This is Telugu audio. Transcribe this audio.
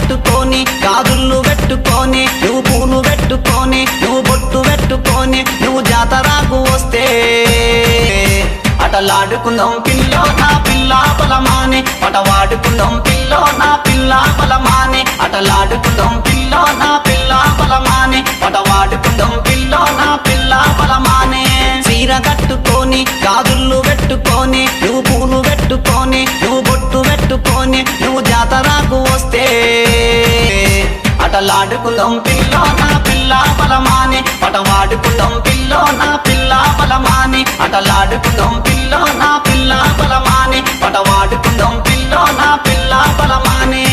కట్టుకొని గాజుళ్ళు పెట్టుకొని నువ్వు పూలు పెట్టుకొని నువ్వు బొట్టు పెట్టుకొని నువ్వు జాతరకు వస్తే అటలాడుకుందాం పిల్లో నా పిల్ల బలమాని పటవాడుకుందాం పిల్లో నా పిల్ల బలమాని అటలాడుకుందాం పిల్లో నా పిల్ల బలమాని పటవాడుకుందాం పిల్లో నా పిల్ల బలమాని చీర కట్టుకొని గాజుళ్ళు పెట్టుకొని నువ్వు పూలు పెట్టుకొని నువ్వు బొట్టు పెట్టుకొని నువ్వు జాతరకు వస్తే అటలాడుకుందాం పిల్లో నా పిల్ల బలమాని పటవాడుకుందాం పిల్లో నా పిల్ల బలమాని అటలాడుకుందాం పిల్లో నా పిల్ల బలమాని పటవాడుకుందాం పిల్లో నా పిల్ల బలమాని